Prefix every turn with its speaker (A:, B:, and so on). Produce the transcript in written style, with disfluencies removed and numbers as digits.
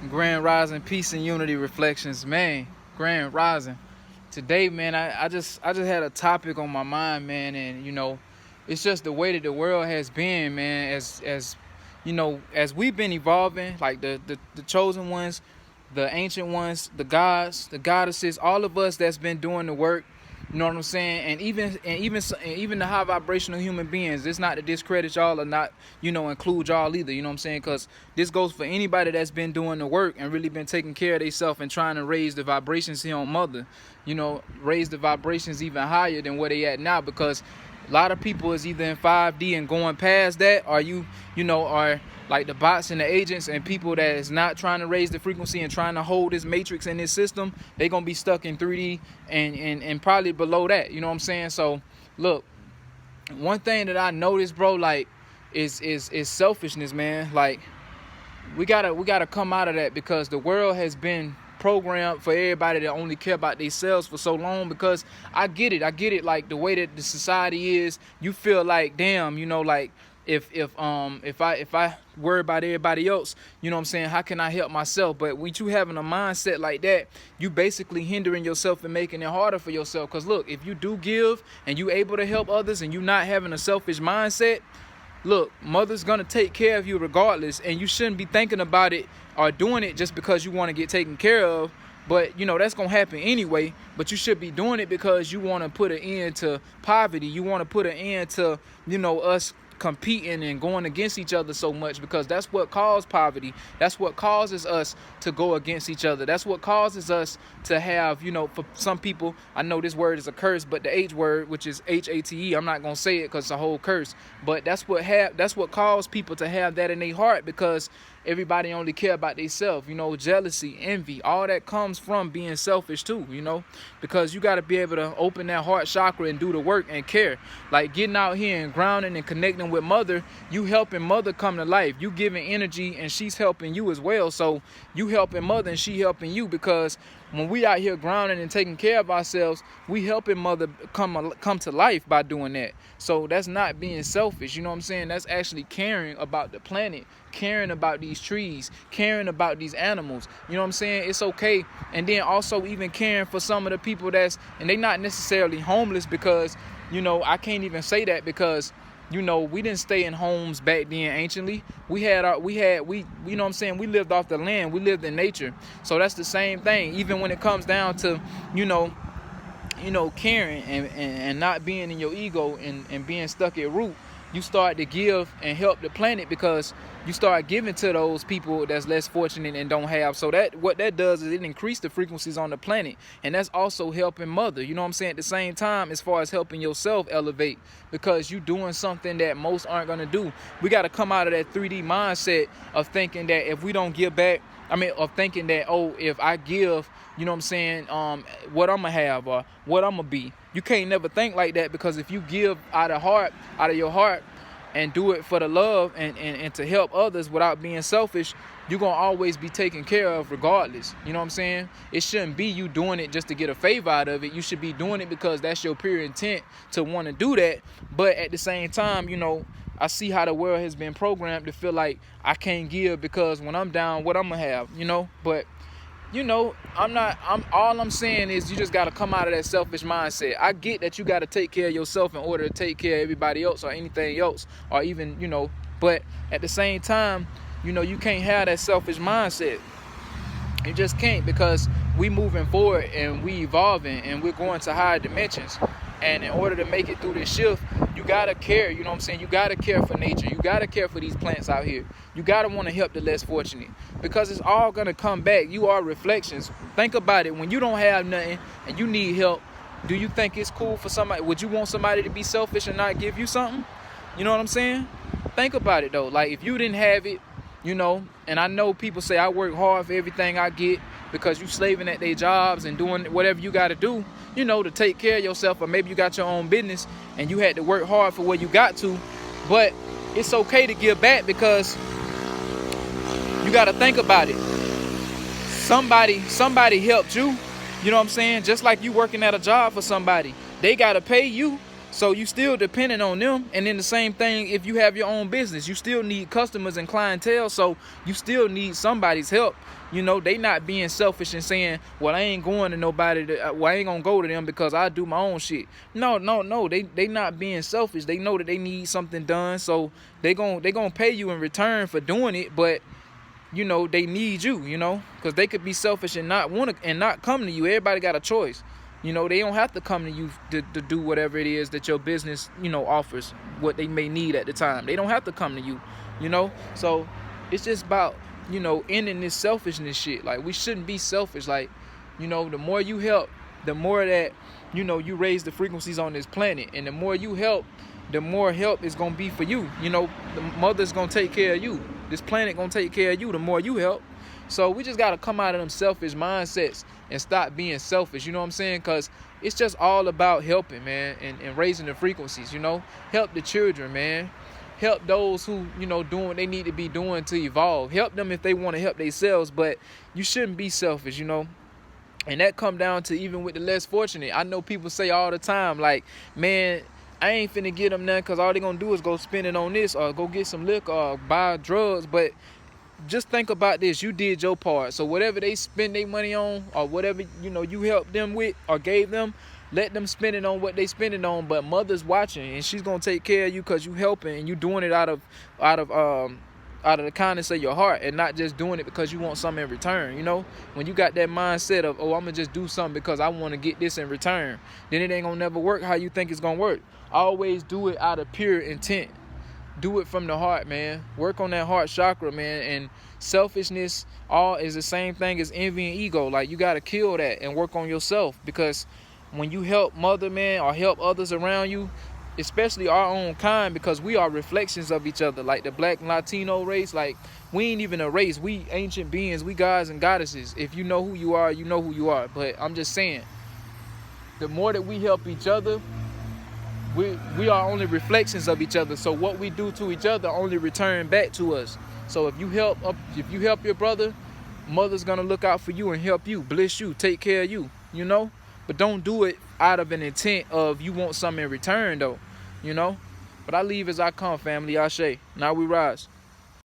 A: Grand Rising, peace and unity reflections, man. Grand Rising. Today, man, I just had a topic on my mind, man, and it's just the way that the world has been, man. As we've been evolving, like the chosen ones, the ancient ones, the gods, the goddesses, all of us that's been doing the work. You know what I'm saying? And even the high vibrational human beings. It's not to discredit y'all or not, include y'all either. You know what I'm saying? Because this goes for anybody that's been doing the work and really been taking care of themselves and trying to raise the vibrations here on Mother. Raise the vibrations even higher than where they at now. Because a lot of people is either in 5D and going past that, or are like the bots and the agents and people that is not trying to raise the frequency and trying to hold this matrix in this system. They gonna be stuck in 3D and probably below that. You know what I'm saying? So look, one thing that I noticed, bro, like is selfishness, man. Like we gotta come out of that, because the world has been programmed for everybody to only care about themselves for so long. Because I get it, like the way that the society is, you feel like, damn, like if I worry about everybody else, you know what I'm saying, how can I help myself? But when you having a mindset like that, you basically hindering yourself and making it harder for yourself. Because look, if you do give and you able to help others and you not having a selfish mindset, look, Mother's gonna take care of you regardless, and you shouldn't be thinking about it or doing it just because you want to get taken care of. But that's gonna happen anyway. But you should be doing it because you want to put an end to poverty. You want to put an end to us competing and going against each other so much, because that's what caused poverty. That's what causes us to go against each other. That's what causes us to have, for some people, I know this word is a curse, but the H word, which is HATE, I'm not gonna say it because it's a whole curse. But that's what caused people to have that in their heart, because everybody only care about themselves. Jealousy, envy, all that comes from being selfish too. Because you got to be able to open that heart chakra and do the work and care. Like getting out here and grounding and connecting with Mother, you helping Mother come to life. You giving energy and she's helping you as well. So you helping Mother and she helping you, because when we out here grounding and taking care of ourselves, we helping Mother come to life by doing that. So that's not being selfish. You know what I'm saying? That's actually caring about the planet, caring about these trees, caring about these animals. You know what I'm saying? It's okay. And then also even caring for some of the people and they not necessarily homeless, because I can't even say that, because we didn't stay in homes back then anciently. We you know what I'm saying, we lived off the land, we lived in nature. So that's the same thing, even when it comes down to caring and not being in your ego and being stuck at root. You start to give and help the planet, because you start giving to those people that's less fortunate and don't have. So what that does is it increases the frequencies on the planet, and that's also helping Mother. You know what I'm saying? At the same time, as far as helping yourself elevate, because you doing something that most aren't gonna do. We got to come out of that 3D mindset of thinking that if we don't give back, of thinking that, oh, if I give, you know what I'm saying, what I'm gonna have or what I'm gonna be. You can't never think like that, because if you give out of your heart, and do it for the love and to help others without being selfish, you're going to always be taken care of regardless. You know what I'm saying? It shouldn't be you doing it just to get a favor out of it. You should be doing it because that's your pure intent to want to do that. But at the same time, I see how the world has been programmed to feel like I can't give because when I'm down, what I'm going to have, But all I'm saying is you just got to come out of that selfish mindset. I get that you got to take care of yourself in order to take care of everybody else or anything else, or even, but at the same time, you can't have that selfish mindset. You just can't, because we moving forward and we evolving and we're going to higher dimensions. And in order to make it through this shift, you gotta care, you know what I'm saying? You gotta care for nature. You gotta care for these plants out here. You gotta want to help the less fortunate, because it's all gonna come back. You are reflections. Think about it. When you don't have nothing and you need help, do you think it's cool for somebody? Would you want somebody to be selfish and not give you something? You know what I'm saying? Think about it though. Like if you didn't have it, and I know people say I work hard for everything I get, because you slaving at their jobs and doing whatever you got to do, to take care of yourself, or maybe you got your own business and you had to work hard for where you got to. But it's okay to give back, because you got to think about it. Somebody helped you, you know what I'm saying? Just like you working at a job for somebody, they got to pay you. So you still depending on them. And then the same thing if you have your own business, you still need customers and clientele. So you still need somebody's help. You know, they not being selfish and saying, well, I ain't going to nobody, well, I ain't gonna go to them because I do my own shit. No. They not being selfish. They know that they need something done, so they gonna pay you in return for doing it. But you know, they need you, you know, because they could be selfish and not want to and not come to you. Everybody got a choice. You know, they don't have to come to you to do whatever it is that your business, you know, offers, what they may need at the time. They don't have to come to you, you know. So it's just about, you know, ending this selfishness shit. Like, we shouldn't be selfish. Like, you know, the more you help, the more that, you know, you raise the frequencies on this planet. And the more you help, the more help is going to be for you. You know, the mother's going to take care of you. This planet going to take care of you the more you help. So we just got to come out of them selfish mindsets and stop being selfish. You know what I'm saying? Because it's just all about helping, man, and raising the frequencies, you know. Help the children, man. Help those who, you know, doing what they need to be doing to evolve. Help them if they want to help themselves, but you shouldn't be selfish, you know. And that come down to even with the less fortunate. I know people say all the time, like, man, I ain't finna get them nothing because all they gonna do is go spend it on this or go get some liquor or buy drugs. But just think about this. You did your part. So whatever they spend their money on or whatever, you know, you helped them with or gave them, let them spend it on what they spend it on. But mother's watching and she's gonna take care of you because you helping and you doing it out of the kindness of your heart and not just doing it because you want something in return. You know, when you got that mindset of, oh, I'm gonna just do something because I want to get this in return, then it ain't gonna never work how you think it's gonna work. Always do it out of pure intent. Do it from the heart, man. Work on that heart chakra, man. And selfishness all is the same thing as envy and ego. Like, you got to kill that and work on yourself, because when you help mother, man, or help others around you, especially our own kind, because we are reflections of each other. Like the Black and Latino race, like, we ain't even a race. We ancient beings. We gods and goddesses. If you know who you are, you know who you are. But I'm just saying, the more that we help each other, we are only reflections of each other. So what we do to each other only return back to us. So if you help your brother, mother's gonna look out for you and help you, bless you, take care of you, you know. But don't do it out of an intent of you want something in return, though, you know. But I leave as I come, family. Ashe. Now we rise.